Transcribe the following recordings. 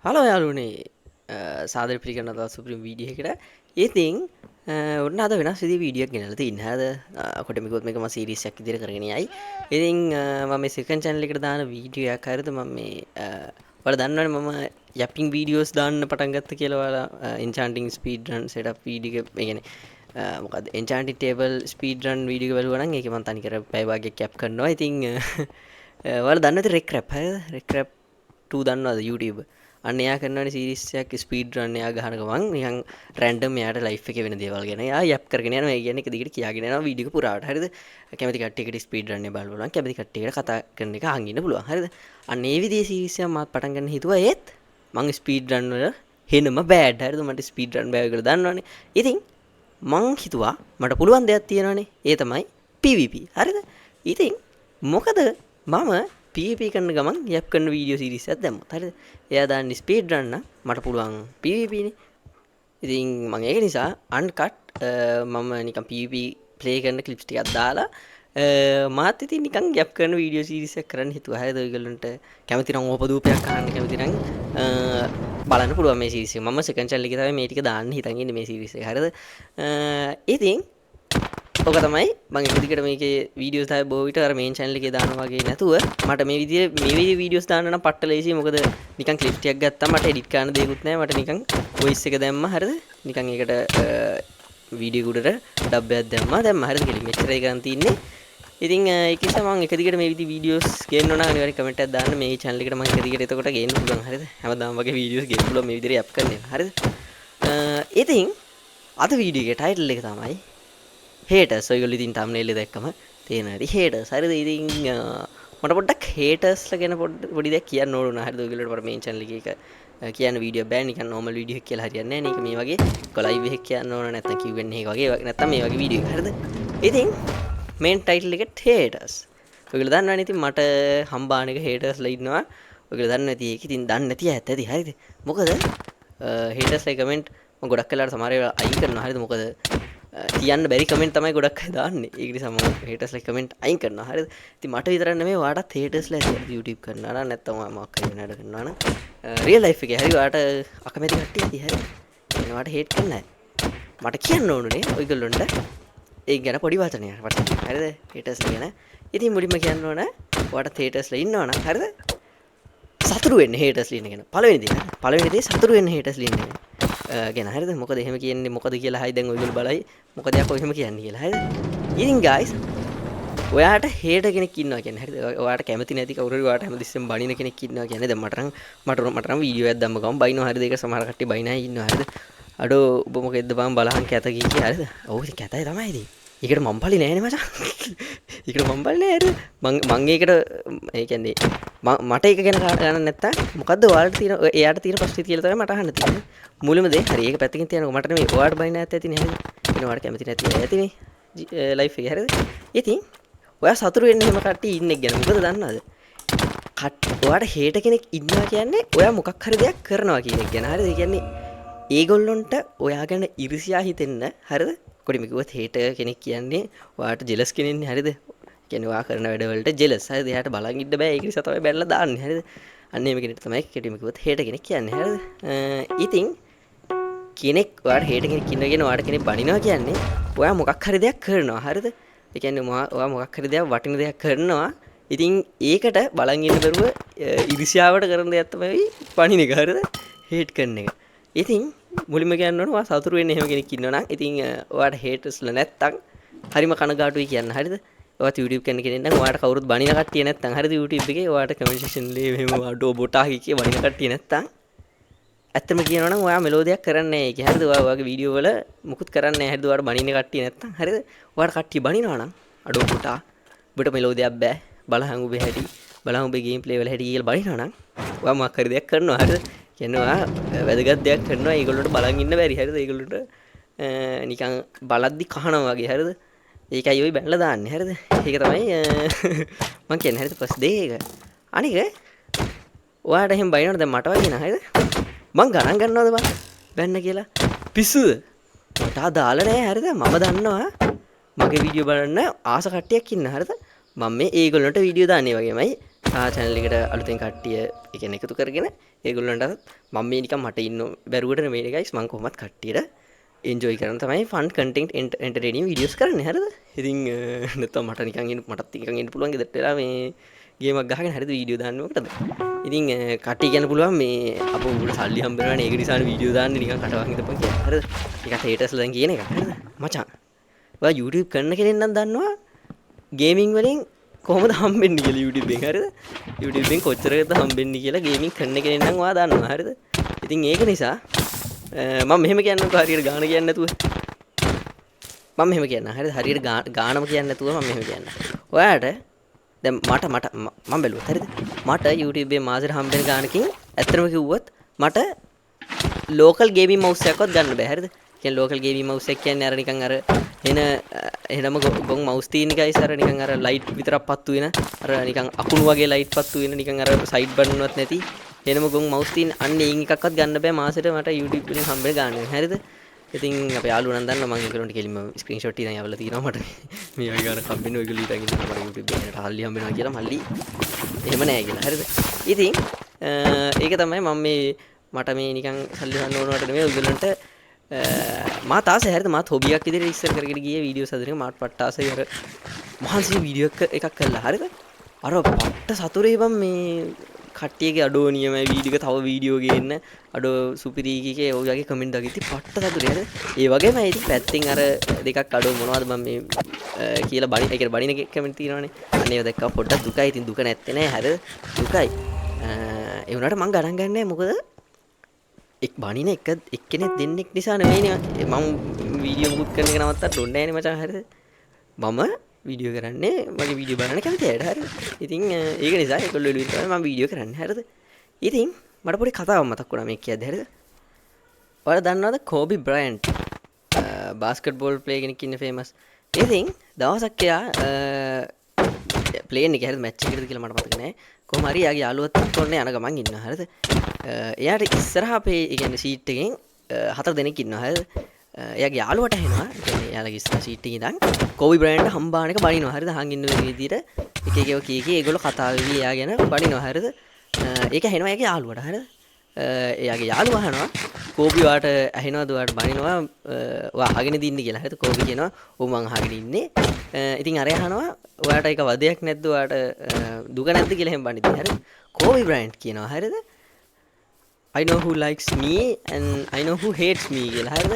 Hello යාළුවනේ සාදර පිළිගන්න තවත් සුපිරිම වීඩියෝ එකකට. ඉතින් ඔන්න අද වෙනස් විදිහේ වීඩියෝ එකක් ගෙනල්ලා තින්නේ. අද කොටමිකොත් මේක මම සීරීස් එකක් විදිහට කරගෙන යයි. ඉතින් මම මේ සෙකන්ඩ් channel එකට දාන වීඩියෝ එකක් හරියද මම මේ ඔයාලා දන්නවනේ මම යැපින් වීඩියෝස් දාන්න පටන් ගත්ත කියලා ඔයාලා enchanting speed run setup video එක ඒ කියන්නේ මොකද enchanting table speed run video එක බලුවා නම් ඒකේ මම තනිකර පැය භාගයක් කැප් කරනවා. ඉතින් ඔයාලා දන්නවද රෙක්‍රැප් හරියද? රෙක්‍රැප් 2 දන්නවද YouTube? අන්න එයා කරනවනේ සීරීස් එකක් ස්පීඩ් රන් එයා ගහන ගමන් නිකන් රැන්ඩම් එයාට ලයිෆ් එකේ වෙන දේවල් ගැන එයා යප් කරගෙන යනවා. ඒ කියන්නේ එක දිගට කියාගෙන යනවා වීඩියෝ එක පුරාවට. හරිද? කැමති කට්ටියකට ස්පීඩ් රන් එක බලන්න පුළුවන්. කැමති කට්ටියකට කතා කරන එක අහන් ඉන්න පුළුවන්. හරිද? අන්න ඒ විදිහේ සීරීස් එකක් මාත් පටන් ගන්න හිතුවා. ඒත් මං ස්පීඩ් රන් වල හෙනම බෑඩ්. හරිද? මට ස්පීඩ් රන් බෑ කියලා දන්නවනේ. ඉතින් මං හිතුවා මට පුළුවන් දෙයක් තියෙනවනේ. ඒ තමයි PVP. හරිද? ඉතින් මොකද මම PVP කරන ගමන් යප් කරන වීඩියෝ සීරීස් එකක් දැම්මොත් හරිද? එයා දාන්නේ ස්පීඩ් රන් නම් මට පුළුවන් PVP නේ. ඉතින් මම ඒක නිසා අන්කට් මම නිකන් PVP ප්ලේ කරන ක්ලිප්ස් ටිකක් දාලා මාත් ඉතින් නිකන් යප් කරන වීඩියෝ සීරීස් එකක් කරන්න හිතුවා. හරිද? ඔයගොල්ලන්ට කැමති නම් ඕපදූපයක් අහන්න කැමති නම් බලන්න පුළුවන් මේ සීරීස් එක. මම සෙකන්ඩ් channel එකේ තමයි මේ ටික දාන්න හිතන් ඉන්නේ මේ සීරීස් එක. හරිද? ඉතින් ඕක තමයි මම එක දිගට මේකේ වීඩියෝස් දාලා බොහෝ විට අර මේන් channel එකේ දානවා වගේ නැතුව මට මේ විදිහේ වීඩියෝස් දාන්න නම් පට්ට ලේසියි. මොකද නිකන් ක්ලිප් ටිකක් ගත්තා මට එඩිට් කරන්න දෙයක්වත් නැහැ. මට නිකන් වොයිස් එක දැම්මා. හරිද? නිකන් ඒකට වීඩියෝ උඩට ඩබ් එකක් දැම්මා. හරිද? කෙලින් මෙච්චරයි කරන් තින්නේ. ඉතින් ඒක නිසා මම එක දිගට මේ විදිහේ වීඩියෝස් ගේන්න ඕන අනිවාර්යෙන් කමෙන්ට් එකක් දාන්න. මේ channel එකට මම එක දිගට එතකොට ගේන්න පුළුවන්. හරිද? හැමදාම වගේ වීඩියෝස් ගේන්න පුළුවන් මේ විදිහට යප් කරන්න. හරිද? ඉතින් අද වීඩියෝ එකේ ටයිටල් එක තමයි haters. ඔයගොල්ලෝ ඉතින් thumbnail එක දැක්කම තේරෙනවා ඇති haters. හරිද? ඉතින් මට පොඩ්ඩක් haters ලා ගැන පොඩි දෙයක් කියන්න ඕන වුණා. හරිද? ඔයගොල්ලෝට මට මේන් channel එකේ එක කියන්න වීඩියෝ බෑ. නිකන් normal වීඩියෝ එකක් කියලා හරියන්නේ නැහැ. මේක මේ වගේ live එකක් කියන්න ඕන නැත්නම් Q&A එක වගේ නැත්නම් මේ වගේ වීඩියෝ එකක්. හරිද? ඉතින් මේන් ටයිටල් එක haters. ඔයගොල්ලෝ දන්නවනේ ඉතින් මට හම්බාන එක haters ලා ඉන්නවා. ඔයගොල්ලෝ දන්නේ නැති ඒක ඉතින් දන්නේ නැති ඇත්ත ඇති. හරිද? මොකද haters ලා කමෙන්ට් මම ගොඩක් වෙලාවට සමහර ඒවා අයින් කරනවා. හරිද? මොකද තියන්න බැරි කමෙන්ට් තමයි ගොඩක් අය දාන්නේ. ඒක නිසා මම haters ලා කමෙන්ට් අයින් කරනවා. හරිද? ඉතින් මට විතරක් නෙමෙයි ඔයාටත් haters ලා ඇති YouTube කරනවා නම් නැත්නම් ඔයා මොකක් හරි වැඩ කරනවා නම් real life එකේ හරි ඔයාට අකමැති කට්ටිය ඇති. හරිද? එන ඔයාට hate කරන්න මට කියන්න ඕනුනේ ඔයගොල්ලොන්ට ඒක ගැන පොඩි වචනයක් වටේ. හරිද? haters ලා ගැන. ඉතින් මුලින්ම කියන්න ඕන ඔයාට haters ලා ඉන්නවනම් හරිද? සතුරු වෙන්න haters ලා ඉන්න ගැන. පළවෙනි දේ සතුරු වෙන්න haters ලා ඉන්න ගැන. හරිද? මොකද එහෙම කියන්නේ මොකද කියලා හයි දැන් ඔයගොල්ලෝ බලයි. මොකද යක් ඔය එහෙම කියන්නේ කියලා. හරිද? ඉතින් guys ඔයාට හේට කෙනෙක් ඉන්නවා කියන්නේ. හරිද? ඔයාට කැමති නැති කවුරු හරි ඔයාට හැමතිස්සෙම බනින කෙනෙක් ඉන්නවා කියන්නේ. දැන් මට නම් වීඩියෝ එකක් දැම්ම ගමන් බයිනවා. හරිද? ඒක සමහර කට්ටිය බයින අය ඉන්නවා. හරිද? අඩෝ ඔබ මොකෙද්ද බං බලහන් කැත කී හරිද? ඔව් ඉතින් කැතයි තමයි ඉතින්. ඒකට මම පලි නෑනේ මචං. ඒකට මම පලි නෑ හරිද? මං ඒකට ඒ කියන්නේ මට ඒක ගැන ගන්න නැත්තම් මොකද්ද ඔයාලට තියෙන එයාට තියෙන ප්‍රශ්නේ කියලා තමයි මට අහන්න තියෙන්නේ. මුලින්ම දේ හරි ඒක පැත්තකින් තියනකො මට නෙමෙයි ඔයාට බයින නැත් ඇතිනේ හරිද? එන ඔයාට කැමති නැති ඇතිනේ ලයිෆ් එකේ හරිද? ඉතින් ඔයා සතුරු වෙන්න එහෙම කට්ටිය ඉන්නේ ගැන මොකද දන්නවද? ඔයාට හේට කෙනෙක් ඉන්නවා කියන්නේ ඔයා මොකක් හරි දෙයක් කරනවා කියන එක ගැන. හරිද? ඒ කියන්නේ ඒගොල්ලොන්ට ඔයා ගැන ඉරිසියා හිතෙන්න. හරිද? කොටිම කිව්වොත් හේට කෙනෙක් කියන්නේ ඔයාට ජෙලස් කෙනෙක්නේ. හරිද? කියන්නේ ඔයා කරන වැඩවලට ජෙලස්. හරිද? එයාට බලන් ඉන්න බෑ. ඒක නිසා තමයි බැලලා දාන්නේ. හරිද? අන්න එහෙම කෙනෙක් තමයි කෙටිම කිව්වොත් හේට කෙනෙක් කියන්නේ. හරිද? ඉතින් කෙනෙක් ඔයාට හේට කෙනෙක් ඉන්නවා කියන ඔයාට කෙනෙක් බනිනවා කියන්නේ ඔයා මොකක් හරි දෙයක් කරනවා. හරිද? ඒ කියන්නේ ඔයා මොකක් හරි දෙයක් වටින දෙයක් කරනවා. ඉතින් ඒකට බලන් ඉන්න බැරුව ඉරිසියාවට කරන දෙයක් තමයි පණින එක. හරිද? හේට් කරන එක. ඉතින් මුලින්ම කියන්න ඕන ඔයා සතුරු වෙන්න එහෙම කෙනෙක් ඉන්නවා නම් ඉතින් ඔයාට හේටර්ස්ලා නැත්තම් හරිම කනගාටුයි කියන්න. හරිද? ඔයාත් YouTube කරන කෙනෙක් නම් ඔයාට කවුරුත් බනින කට්ටිය නැත්තම් හරිද YouTube එකේ ඔයාට කමෙන්ට් සෙක්ෂන් එකේ මෙහෙම අඩෝ බොටා කිය බනින කට්ටිය නැත්තම් ඇත්තම කියනවා නම් ඔයා මෙලෝ දෙයක් කරන්නේ නැහැ. ඒක හරිද? ඔයා ඔයාගේ වීඩියෝ වල මුකුත් කරන්නේ නැහැ. හරිද? ඔයාට බනින කට්ටිය නැත්තම් හරිද? ඔයාට කට්ටිය බනිනවා නම් අඩෝ බොටා ඔබට මෙලෝ දෙයක් බෑ. බලහන් ඔබේ හැටි බලහන් ඔබේ ගේම් ප්ලේ වල හැටි කියලා බනිනවා නම් ඔයා මොකක් හරි දෙයක් කරනවා. හරිද? කියනවා වැදගත් දෙයක් කරනවා. ඒගොල්ලන්ට බලන් ඉන්න බැරි. හරිද? ඒගොල්ලන්ට නිකන් බලද්දි කහනවා වගේ. හරිද? ඒකයි ඔය බැලලා දාන්නේ. හරිද? ඒක තමයි මං කියන්නේ. හරිද? ෆස්ට් දේ ඒක. අනික ඔයාට එහෙම බයිනවද දැන් මට වගේ නා. හරිද? මං ගණන් ගන්නවද බං බැන්න කියලා? පිස්සුද? මට අදාළ නෑ. හරිද? මම දන්නවා මගේ වීඩියෝ බලන්න ආස කට්ටියක් ඉන්න. හරිද? මම මේ ඒගොල්ලන්ට වීඩියෝ දාන්නේ වගේමයි channel එකට අලුතෙන් කට්ටිය ඒ කියන්නේ එකතු කරගෙන ඒගොල්ලන්ට මම මේ නිකන් මට ඉන්න බැරුවට නෙමෙයි guys මම කොහොමත් කට්ටියට එන්ජොයි කරන තමයි ෆන් කන්ටෙන්ට් එන්ටර්ටේනින් වීඩියෝස් කරන්නේ හරිද ඉතින් නැත්තම් මට නිකන් ඉන්න මටත් නිකන් ඉන්න පුළුවන් ගෙදරට වෙලා මේ ගේමක් ගහගෙන හරිද වීඩියෝ දාන්න මොකටද ඉතින් කට්ටිය කියන්න පුළුවන් මේ අපෝ උඹට සල්ලි හම්බ වෙනවනේ ඒක නිසානේ වීඩියෝ දාන්නේ නිකන් කටවහන් ඉඳපන් කියලා හරිද ඒකට හේටර්ස්ලා දැන් කියන එක හරිද මචං ඔයා YouTube කරන කෙනෙක් නම් දන්නවා ගේමින් වලින් කොහොමද හම්බෙන්නේ කියලා YouTube එකෙන් හරිද YouTube එකෙන් කොච්චරකට හම්බෙන්නේ කියලා ගේමින් කරන කෙනෙක් නම් ඔයා දන්නවා හරිද ඉතින් ඒක නිසා මම මෙහෙම කියන්නකෝ හරියට ගාන කියන්නේ නැතුව මම මෙහෙම කියන්න හරිද හරියට ගානම කියන්නේ නැතුව මම මෙහෙම කියන්න ඔයාට දැන් මට මම බැලුවා හරිද මට YouTube එකේ මාසෙට හම්බෙන ගානකින් ඇත්තටම කිව්වොත් මට ලෝකල් ගේමින් මවුස් එකක්වත් ගන්න බෑ හරිද කියන්නේ ලෝකල් ගේමින් මවුස් එක කියන්නේ අර නිකන් අර එහෙනම ගොන් මවුස් තියෙන ගයිස් අර නිකන් අර ලයිට් විතරක් පත්තු වෙන අර නිකන් අකුණු වගේ ලයිට් පත්තු වෙන නිකන් අර සයිඩ් බටන් වත් නැති එහෙනම ගොන් මවුස් තියෙන අන්න ඒන් එකක්වත් ගන්න බෑ මාසෙට මට YouTube වලින් හම්බෙන ගාන හරිද ඉතින් අපේ යාළුවා නම් දන්නවා මම ඒගොල්ලන්ට කෙලින්ම ස්ක්‍රීන්ෂොට් ඉතින් යවලා තියෙනවා මට මේ වගේ ගාන හම්බෙන්න ඔයගොල්ලෝ ඊටන් ඉන්නවා මට YouTube එකකට හල්ලි හම්බෙනවා කියලා මල්ලි එහෙම නෑ කියලා හරිද ඉතින් ඒක තමයි මම මේ මට මේ නිකන් සල්ලි ගන්න ඕනවට නෙමෙයි ඔයගොල්ලන්ට මාත් ආසයි හරිද මාත් හොබියක් විදිහට ඉස්සර කරගෙන ගියේ වීඩියෝස් හදන එක මාත් පට්ට ආසයි අර මහන්සි වීඩියෝ එකක් කළා හරිද අර පට්ට සතුරේ බම් මේ කට්ටියගේ අඩෝ නියමයි වීඩියෝ එක තව වීඩියෝ ගේන්න අඩෝ සුපිරි කීකේ ඔය වගේ කමෙන්ට් දාගිටි පට්ට සතුරේ හරිද ඒ වගේම ඉතින් පැත්තෙන් අර දෙකක් අඩෝ මොනවද මම මේ කියලා බණි ඒ කියන්නේ බණින කමෙන්ට් තියෙනවනේ අන්න ඒව දැක්කම පොඩ්ඩක් දුකයි ඉතින් දුක නැත්තේ නෑ හරිද දුකයි ඒ වුණාට මං ගණන් ගන්නෑ මොකද එක් බණින එක්කෙනෙක් දෙන්නෙක් නිසා නෙමෙයිනේ මම වීඩියෝ මුකුත් කරන එක නවත්තන්න ඕනේ නෑනේ මචං හරිද මම වීඩියෝ කරන්නේ මගේ වීඩියෝ බලන්න කැමති අයට හරිද ඉතින් ඒක නිසා ඒගොල්ලෝ එළුවෙන් තමයි මම වීඩියෝ කරන්නේ හරිද ඉතින් මට පොඩි කතාවක් මතක් වුණා මේක කියද්දි හරිද ඔයාලා දන්නවද කෝබි බ්‍රයන්ට් බාස්කට්බෝල් ප්ලේයර් කෙනෙක් ඉන්නේ ෆේමස් ඉතින් දවසක් එයා ප්ලේන් එක හරිද මැච් එකකටද කියලා මට මතක නෑ කොහොම හරි යාගේ යාළුවත් එක්ක ඔන්න යන ගමන් ඉන්නවා හරිද එයාට ඉස්සරහා අපේ ඒ කියන්නේ සීට් එකෙන් 4 දෙනෙක් ඉන්නවා හරිද එයාගේ යාළුවට ඇහෙනවා ඒ කියන්නේ එයාලගේ ඉස්සරහා සීට් එකේ ඉඳන් කෝබි බ්‍රයන්ට් හම්බාන එක බනිනවා හරිද අහන් ඉන්න විදිහට එක එකව කී ඒගොල්ලෝ කතා වෙවි එයා ගැන බනිනවා හරිද ඒක ඇහෙනවා එයාගේ යාළුවට හරිද එයාගේ යාළුවා අහනවා කෝබි වාට ඇහෙනවද වාට බනිනවා ඔයා අහගෙන ඉන්නේ කියලා හරිද කෝබි කියනවා ඔව් මං අහගෙන ඉන්නේ ඉතින් අර අහනවා ඔයාට ඒක වදයක් නැද්ද ඔයාට දුක නැද්ද කියලා එහෙම බනිද්දි හරිද කෝබි බ්‍රයන්ට් කියනවා හරිද I know who likes me and I know who hates me කියලා හරිද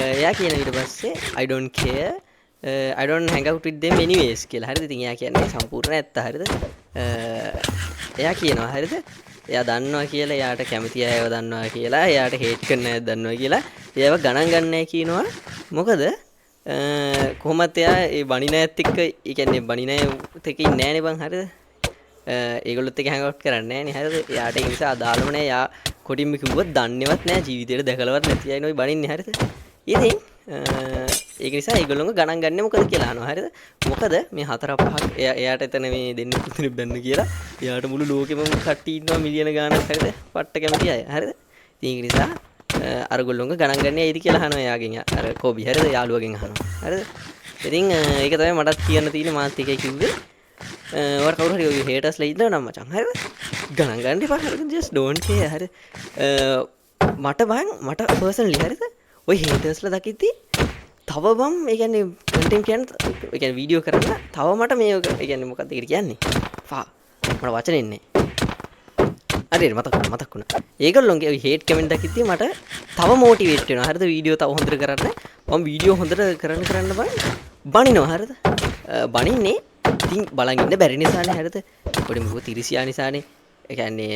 එයා කියන ඊට පස්සේ I don't care I don't hang out with them anyways කියලා හරිද ඉතින් එයා කියන්නේ සම්පූර්ණ ඇත්ත හරිද එයා කියනවා හරිද එයා දන්නවා කියලා එයාට කැමති අයව දන්නවා කියලා එයාට හේට් කරන අය දන්නවා කියලා එයාව ගණන් ගන්න නැහැ කියනවා මොකද කොහොමත් එයා ඒ බණින ඇත් එක්ක ඒ කියන්නේ බණින ඇත් එක්ක ඉන්නේ නැහනේ බං හරිද ඒගොල්ලොත් එක්ක හෑන්ග් අවුට් කරන්නේ නැහනේ හරිද එයාට ඒ නිසා අදාළම නැහැ එයා කොටින්ම කිව්වොත් දන්නේවත් නැහැ ජීවිතේට දැකලවත් නැති අය නෝයි බණින්නේ හරිද ඉතින් ඒක නිසා ඒගොල්ලෝ ගණන් ගන්නේ මොකද කියලා අහනවා හරිද මොකද මේ 4-5ක් එයාට එතන මේ දෙන්න පුතුනේ බැන්න කියලා එයාට මුළු ලෝකෙම කට්ටිය ඉන්නවා මිලියන ගාණක් හරිද පට්ට කැමති අය හරිද ඉතින් ඒක නිසා අර ගොල්ලෝ ගණන් ගන්නේ ඇයිද කියලා අහනවා එයාගෙන් අර කෝබි හරිද යාළුවගෙන් අහනවා හරිද ඉතින් ඒක තමයි මටත් කියන්න තියෙන්නේ මාත් එකයි කිව්වේ ඔයාලා කවුරු හරි ඔය හේටර්ස්ලා ඉන්නවා නම් මචං හරිද ගණන් ගන්න එපා හරිද just don't care හරිද මට පර්සනලි හරිද ඔය හේටර්ස්ලා දකිද්දි තව බම් ඒ කියන්නේ කන්ටෙන්ට් කියන්නේ ඒ කියන්නේ වීඩියෝ කරන්න තව මට මේ ඒ කියන්නේ මොකක්ද ඒකට කියන්නේ මට වචන එන්නේ හරියට මතක් වුණා ඒගොල්ලෝගේ ඔය හේට් කමෙන්ට් දකිද්දි මට තව මොටිවේට් වෙනවා හරිද වීඩියෝ තව හොඳට කරන්න මම වීඩියෝ හොඳට කරන්න බනිනවා හරිද බනින්නේ ඉතින් බලන් ඉන්න බැරි නිසානේ හරිද පොඩි මොකද තිරිසියා නිසානේ ඒ කියන්නේ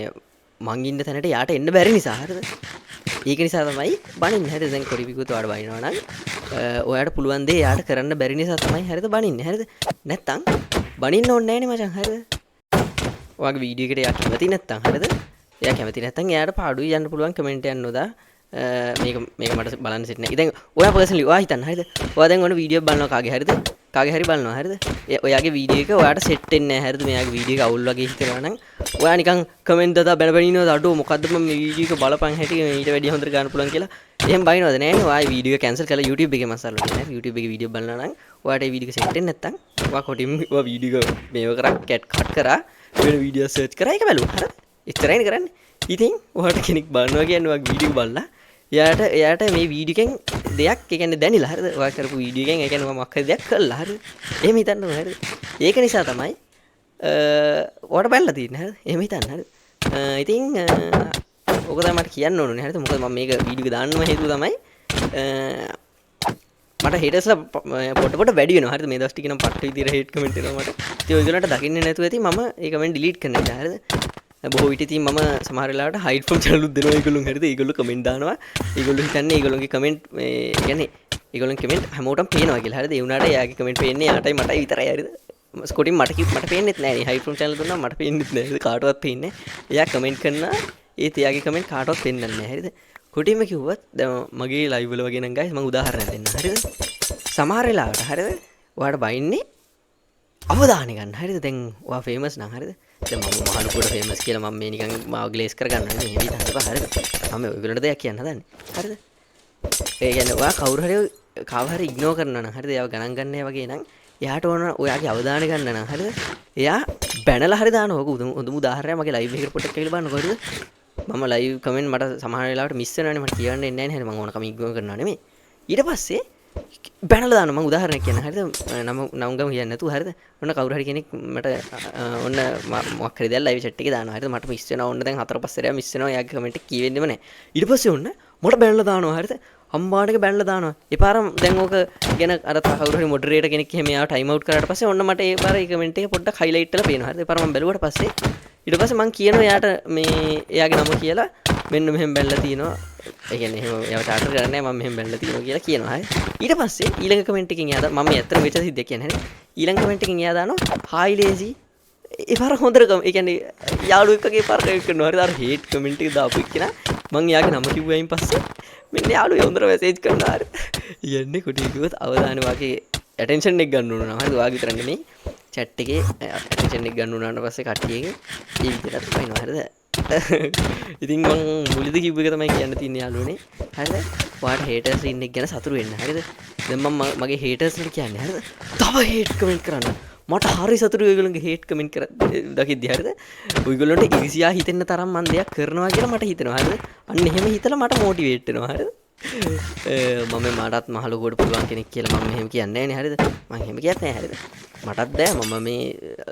මං ඉන්න තැනට යාට එන්න බැරි නිසා හරිද ඒක නිසා තමයි බනින්නේ හරිද දැන් කොරිපිකුත් ඔයාලට බනිනවා නම් ඔයාලට පුළුවන් දේ යාට කරන්න බැරි නිසා තමයි හරිද බනින්නේ හරිද නැත්තම් බනින්න ඕනේ නැහනේ මචං හරිද ඔයාගේ වීඩියෝ එකට යා කැමති නැත්තම් හරිද එයා කැමති නැත්තම් එයාට පාඩුයි යන්න පුළුවන් කමෙන්ට් එකක් නෝදා මේක මට බලන්න සිට නැහැ. දැන් ඔයා පර්සනලි ඔයා හිතන්න හරිද? ඔයා දැන් ඔන්න වීඩියෝ බලනවා කාගේ හරිද? කාගේ හරි බලනවා හරිද? ඔයාගේ වීඩියෝ එක ඔයාට සෙට් වෙන්නේ නැහැ හරිද? මෙයාගේ වීඩියෝ එක අවුල් වගේ හිතනවා නම් ඔයා නිකන් කමෙන්ට් දාලා බැන බැන ඉන්නවද අඩෝ මොකද්ද මම මේ වීඩියෝ එක බලපන් හැටි ඊට වැඩිය හොඳට ගන්න පුළුවන් කියලා. එහෙම බයිනවද නෑනේ? ඔයා වීඩියෝ එක කැන්සල් කරලා YouTube එකේ මස්සල්ලා නෑ. YouTube එකේ වීඩියෝ බලනවා නම් ඔයාට මේ වීඩියෝ එක සෙට් වෙන්නේ නැත්තම් ඔයා කොටින් ඔයා වීඩියෝ එක මේව කරා කට් කරා වෙන වීඩියෝ සර්ච් කරා එක බැලුවා හරිද එච්චරයිනේ කරන්නේ ඉතින් ඔයාලට කෙනෙක් බලනවා කියන්නේ ඔයාගේ වීඩියෝ බලලා එයාට මේ වීඩියෝ එකෙන් දෙයක් ඒ කියන්නේ දැනිලා හරිද ඔයා කරපු වීඩියෝ එකෙන් ඒ කියන්නේ මම මොකක් හරි දෙයක් කළා හරිද එහෙම හිතන්න ඕනේ හරිද ඒක නිසා තමයි ඔයාලට බැලලා තියෙන්නේ හරිද එහෙම හිතන්න හරිද ඉතින් ඔක තමයි මට කියන්න ඕනේ හරිද මොකද මම මේක වීඩියෝ එක දාන්නම හේතුව තමයි මට හේටර්ස්ලා පොඩ වැඩි වෙනවා හරිද මේ දවස් ටික නම් පට්ට විදියට හේට් කමෙන්ට් එනවා මට ඉතින් ඔයගොල්ලන්ට දකින්නේ නැතුව ඇති මම ඒ කමෙන්ට් ඩිලීට් කරන්න ඉතින් හරිද බොහෝ විට ඉතින් මම සමහර වෙලාවට හයිඩ් ෆ්‍රොම් channel උත් දෙනවා ඒගොල්ලොන් හරිද ඒගොල්ලෝ කමෙන්ට් දානවා ඒගොල්ලෝ හිතන්නේ ඒගොල්ලෝගේ කමෙන්ට් මේ කියන්නේ ඒගොල්ලෝන් කමෙන්ට් හැමෝටම පේනවා කියලා හරිද ඒ වුණාට එයාගේ කමෙන්ට් පේන්නේ යාටයි මටයි විතරයි හරිද ස්කොටින් මට පේන්නෙත් නෑ නේ හයිඩ් ෆ්‍රොම් channel දුන්නා මට පේන්නෙත් නෑ හරිද කාටවත් පේන්නේ එයා කමෙන්ට් කරනවා ඒත් එයාගේ කමෙන්ට් කාටවත් පේන්නේ නැහැ හරිද කොටින්ම කිව්වත් දැන් මගේ ලයිව් වල වගේ නම් ගයිස් මම උදාහරණයක් දෙන්නම් හරිද සමහර වෙලාවට හරිද ඔයාලට බයින්නේ අවධානය ගන්න හරිද දැන් ඔයා ෆේමස් නම් හරිද දැන් මම මහනුපුර ෆේමස් කියලා මම මේ නිකන් මාව ග්ලේස් කරගන්න නේ මේ විදිහට හරිද මම ඔයගොල්ලන්ට දෙයක් කියන්න හදන්නේ හරිද ඒ කියන්නේ ඔයා කවුරු හරි කාව හරි ඉග්නෝර් කරනවා නම් හරිද එයාව ගණන් ගන්නෑ වගේ නම් එයාට ඕන ඔයාගේ අවධානය ගන්න නම් හරිද එයා බැනලා හරි දානවා ඔක හොඳම උදාහරණයක් මගේ ලයිව් එකකට පොඩ්ඩක් කියලා බලන්නකෝ හරිද මම ලයිව් කමෙන්ට් මට සමහර වෙලාවට මිස් වෙනවානේ මට කියන්න එන්නේ නැහැ නේද මම ඕන කම ඉග්නෝර් කරනවා නෙමෙයි ඊට පස්සේ බැනලා දානවා මම උදාහරණයක් කියන්න හරිද නම් ගම කියන්නේ නැතුව හරිද ඔන්න කවුරු හරි කෙනෙක් මට ඔන්න මොකක් හරි දෙයක් ලයිව් chat එකේ දානවා හරිද මට මිස් වෙනවා ඔන්න දැන් 4-5 සැරයක් මිස් වෙනවා එයාගේ කමෙන්ට් එක කියවෙන්නෙම නැහැ ඊට පස්සේ ඔන්න මට බැනලා දානවා හරිද අම්මාටක බැනලා දානවා ඒ පාරම දැන් ඕක ගැන අර කවුරු හරි මොඩරේටර් කෙනෙක් එහෙම එයාව ටයිම් අවුට් කරාට පස්සේ ඔන්න මට ඒ පාර ඒ කමෙන්ට් එක පොඩ්ඩක් හයිලයිට් කරලා පේනවා හරිද ඒ පාර මම බැලුවට පස්සේ ඊට පස්සේ මම කියනවා එයාට මේ එයාගේ නම කියලා මෙන්න මෙහෙම බැලලා තිනවා ඒ කියන්නේ එහෙම එයාව ටාටර් කරන්නේ මම මෙහෙම බැලලා තිනවා කියලා කියනවා හරි ඊට පස්සේ ඊළඟ කමෙන්ට් එකකින් එයා මම ඇත්තටම වෙච්ච සිද්ධියක් කියන්නේ හරි ඊළඟ කමෙන්ට් එකකින් එයා දානවා හායි ලේසි ඒ පාර හොඳට ඒ කියන්නේ යාළුවෙක් වගේ පාර කමෙන්ට් කරනවා හරිද අර හේට් කමෙන්ට් එක දාපු එක්කෙනා මම එයාගේ නම කිව්වයින් පස්සේ මෙන්න යාළුවෝ හොඳට මැසේජ් කරනවා හරි යන්නේ කොටි කිව්වොත් අවධානය වාගේ ඇටෙන්ෂන් එක ගන්න ඕන නම් හරිද වාගේ විතර නෙමෙයි chat එකේ ඇටෙන්ෂන් එක ගන්න උනාට පස්සේ කට්ටියගේ ඒ විදිහට පයින්නවා හරිද ඉතින් මං මුලදී කිව්ව එක තමයි කියන්න තියෙන්නේ යාළුවනේ හරිද ඔයාට හේටර්ස් ඉන්න එක ගැන සතුටු වෙන්න හරිද දැන් මම මගේ හේටර්ස් වලට කියන්නේ හරිද තව හේට් කමෙන්ට් කරන්න මට හරි සතුටුයි ඔයගොල්ලෝගේ හේට් කමෙන්ට් කර දකිද්දි හරිද ඔයගොල්ලන්ට ඉරිසියා හිතෙන්න තරම් මම දෙයක් කරනවා කියලා මට හිතෙනවා හරිද අන්න එහෙම හිතලා මට මොටිවේට් වෙනවා හරිද මම මටත් මහ ලොකුවට පුළුවන් කෙනෙක් කියලා මම එහෙම කියන්නේ නැහැ නේ හරිද මම එහෙම කියත් නැහැ හරිද මටත් බෑ මම මේ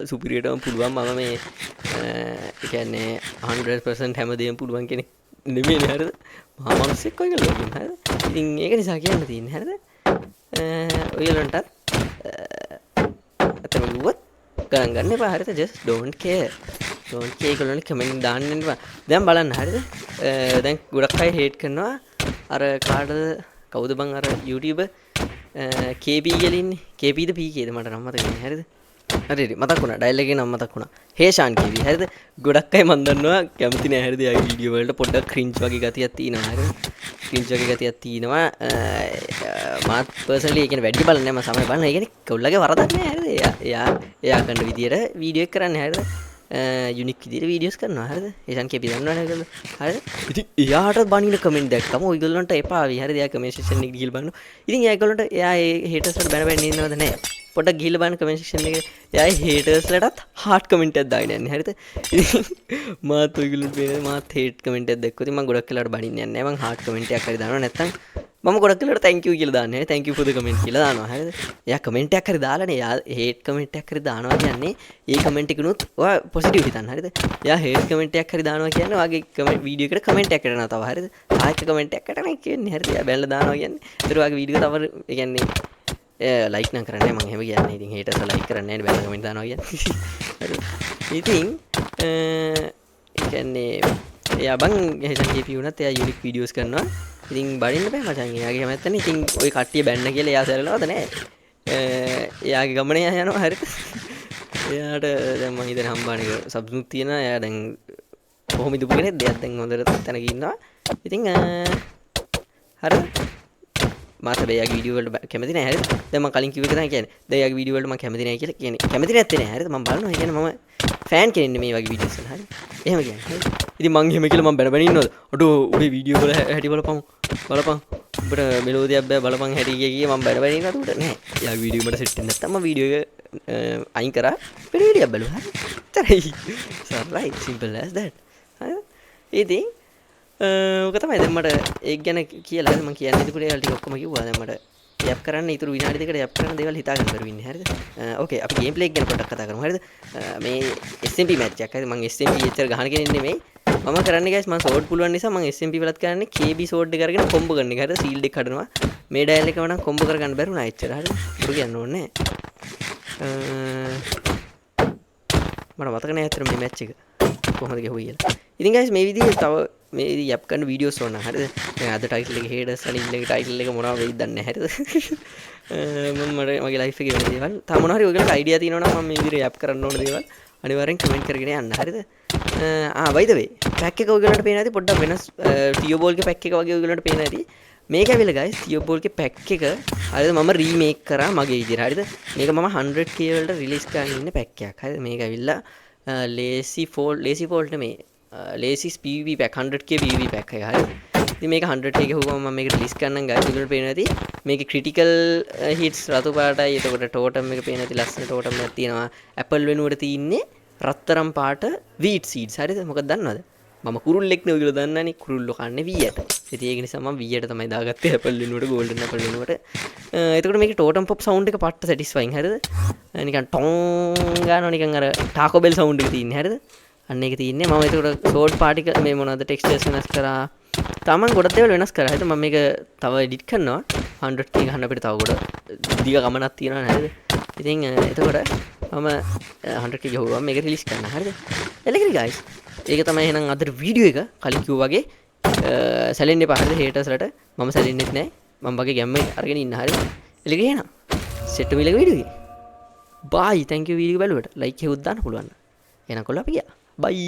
සුපිරියටම පුළුවන් මම මේ ඒ කියන්නේ 100% හැමදේම පුළුවන් කෙනෙක් නෙමෙයි නේ හරිද මහා මිනිස්සෙක් ඔයගොල්ලෝ හරිද ඉතින් ඒක නිසා කියන්න තියෙන්නේ හරිද ඔයගොල්ලන්ටත් අතන ගුවත් ගණන් ගන්න එපා හරිද just don't care ඒගොල්ලන්ට කමෙන්ට් දාන්න එපා දැන් බලන්න හරිද දැන් ගොඩක් අය හේට් කරනවා අර කාටද කවුද බං අර YouTuber KB කියලා ඉන්නේ KPද PKද මට නම් මතක නෑ හරිද හරි මතක් වුණා ඩයල් එකේ නම් මතක් වුණා හේෂාන් KB හරිද ගොඩක් අය මන් දන්නවා කැමති නෑ හරිද යාගේ වීඩියෝ වලට පොඩ්ඩක් ක්‍රින්ජ් වගේ ගතියක් තියෙනවා හරිද ක්‍රින්ජ් වගේ ගතියක් තියෙනවා මාත් පර්සනලි ඒ කියන්නේ වැඩි බලන්නේ නැහැ මම සමහර බලන ඒ කියන්නේ කොල්ලගේ වරදක් නෑ හරිද එයා කරන විදියට වීඩියෝ එක කරන්නේ හරිද යුනික් විදියට වීඩියෝස් කරනවා හරිද ඒසන් කේපි දන්නවනේ ඔයගොල්ලෝ හරිද ඉතින් එයාට බනින කමෙන්ට් දැක්කම ඔයගොල්ලන්ට එපා වී හරිද එයා කමෙන්ට් සෙක්ෂන් එකට ගිහලා බලන්න ඉතින් ඒගොල්ලන්ට එයා ඒ හේටර්ස් වලට බැන ඉන්නවද නැහැ පොඩ්ඩක් ගිහලා බලන්න කමෙන්ට් සෙක්ෂන් එකේ එයා හේටර්ස් ලටත් හાર્ට් කමෙන්ට් එකක් දාගෙන යන්නේ හරිද ඉතින් මාත් ඔයගොල්ලන්ට පේන්නේ මාත් හේට් කමෙන්ට් එකක් දැක්කොත් මම ගොඩක් වෙලාවට බනින්නේ නැහැ මම හાર્ට් කමෙන්ට් එකක් හරි දානවා නැත්තම් මම ගොඩක් වෙලාවට thank you කියලා දාන්නේ thank you for the comment කියලා දානවා හරිද එයා කමෙන්ට් එකක් හරි දාලානේ එයා හේට් කමෙන්ට් එකක් හරි දානවා කියන්නේ ඒ කමෙන්ට් එකනොත් ඔයා පොසිටිව් හිතන්න හරිද එයා හේට් කමෙන්ට් එකක් හරි දානවා කියන්නේ ඔයාගේ කමෙන්ට් වීඩියෝ එකට කමෙන්ට් එකක් කරනවා තව හරිද ආයෙත් කමෙන්ට් එකක් කරනවා කියන්නේ හරිද එයා බැලලා දානවා කියන්නේ ඒතර ඔයාගේ වීඩියෝ තව ඒ කියන්නේ ලයික් නම් කරන්නේ මම එහෙම කියන්නේ ඉතින් හේටර්ස් ලයික් කරන්නේ නැහැ බැලලා කමෙන්ට් දානවා කියන්නේ හරි ඉතින් ඒ කියන්නේ එයා බං හේෂන් KP වුණත් එයා යුනික් වීඩියෝස් කරනවා ඉතින් බඩින්න බෑ මචං එයාගේ හැමැත්තනේ ඉතින් ওই කට්ටිය බැන්න කියලා එයා සැරලවද නැහැ එයාගේ ගමනේ යනවා හරිද එයාට දැන් මම හිතන්නේ හම්බානික සබ්ස්නුත් තියෙනවා එයා දැන් කොහොම ඉදපු කෙනෙක් දෙයක් දැන් හොඳට තැනක ඉන්නවා ඉතින් හරිද මාත් එයාගේ වීඩියෝ වලට කැමති නැහැ හරිද දැන් මම කලින් කිව්ව එක තමයි කියන්නේ දැන් එයාගේ වීඩියෝ වලට මම කැමති නැහැ කියලා කියන්නේ කැමති නැත්තේ නෑ හරිද මම බලනවා ඒ කියන්නේ මම ෆෑන් කෙනෙක් නෙමෙයි මේ වගේ වීඩියෝස් වල හරි එහෙම කියන්නේ හරිද ඉතින් මං එහෙම කියලා මම බැන ඉන්නවද අඩෝ උඹේ වීඩියෝ වල හැටි බලපන් උඹට මෙලෝදියක් බෑ බලපන් හැටි කිය මම බැන ඉන්නවද උඩ නෑ එයාගේ වීඩියෝ මට සෙට් වෙන්නේ නැත්තම් මම වීඩියෝ එක අයින් කරා වෙන වීඩියෝ බලුවා හරි සරලයි සිම්පල් ඇස් දැට් හරි ඉතින් ඕක තමයි දැන් මට ඒක ගැන කියලා මම කියන්නේ ඉතින් ඒවල් ටික ඔක්කොම කිව්වා දැන් මට යප් කරන්න ඉතුරු විනාඩි දෙකට යප් කරන්න දේවල් හිතා ගන්න බැරුව ඉන්නේ හරිද ඕකේ අපි ගේම් ප්ලේ එක ගැන පොඩ්ඩක් කතා කරමු හරිද මේ SMP මැච් එකක් හරිද මම SMP එච්චර ගහන කෙනෙක් නෙමෙයි මම කරන්නේ guys මම sword පුළුවන් නිසා මම SMP වලත් කරන්නේ KB sword එක අරගෙන කොම්බෝ කරන එක හරිද shield එක කඩනවා මේ ඩයල් එක වනම් කොම්බෝ කරගන්න බැරුණා එච්චර හරිද බරු කියන්න ඕනේ මට මතක නෑ ඇත්තට මේ මැච් එක කොහොමද ගෙහුවේ කියලා ඉතින් guys මේ විදිහේ තව මේ විදිහ යප් කරන වීඩියෝස් ඕන හරිද දැන් අද ටයිටල් එක හේඩර්ස් අනිල් එක ටයිටල් එක මොනවා වෙයිද දන්නේ නැහැ හරිද මම මගේ ලයිෆ් එකේ වෙන දේවල් තව මොනවා හරි ඔයගලට අයිඩියා තියෙනවා නම් මම මේ විදිහට යප් කරන්න ඕන දේවල් අනිවාර්යෙන් කමෙන්ට් කරගෙන යන්න හරිද by the way පැක් එක ඔයගලන්ට පේන ඇති පොඩ්ඩක් වෙනස් ටියෝ බෝල් ගේ පැක් එක වගේ ඔයගලන්ට පේන ඇති මේක ඇවිල්ලා guys ටියෝ බෝල් ගේ පැක් එක හරිද මම රීමේක් කරා මගේ විදිහට හරිද මේක මම 100k වලට රිලීස් කරන්න ඉන්න පැක් එකක් හරිද මේක ඇවිල්ලා lazy fold නෙමෙයි lazy PvP pack 100k PvP pack එක හරිද ඉතින් මේක 100k ගහුවම මම මේක රිලීස් කරන්නම් guys ඔයගලන්ට පේන ඇති මේකේ critical hits රතු පාටයි එතකොට totem එක පේන ඇති ලස්සන totem එකක් තියෙනවා apple වෙනුවට තියෙන්නේ රත්තරම් පාට wheat seeds හරිද මොකද දන්නවද මම කුරුල්ලෙක් නේ ඔයගොල්ලෝ දන්නවනේ කුරුල්ලෝ කන්නේ V8 ඉතින් ඒක නිසා මම V8 තමයි දාගත්තේ apple වෙනුවට golden apple වෙනුවට එතකොට මේකේ totem pop sound එක පට්ට satisfying හරිද නිකන් ටොං ගානවා නිකන් අර taco bell sound එක තියෙන්නේ හරිද අන්න ඒක තියෙන්නේ මම එතකොට sword particle මේ මොනවද textures වෙනස් කරා තමන් ගොඩක් දේවල් වෙනස් කරා හරිද මම මේක තව edit කරනවා 100k ගන්න අපිට තව ගොඩ දිග ගමනක් තියෙනවා නේද ඉතින් එතකොට මම 100k ගහුවා මේක රිලීස් කරන්න හරිද එලකිරි guys ඒක තමයි එහෙනම් අද වීඩියෝ එක කලින් කිව්වා වගේ සැලෙන්න එපා හරිද haters-ලට මම සැලෙන්නෙත් නෑ මම වගේ ගැම්ම අරගෙන ඉන්න හරිද එලකිරි එහෙනම් සෙට් වෙලක වීඩියෝ එක bye thank you වීඩියෝ බලුවට like එකක් දාන්න පුළුවන් එහෙනම් කොල්ල අපි ගියා bye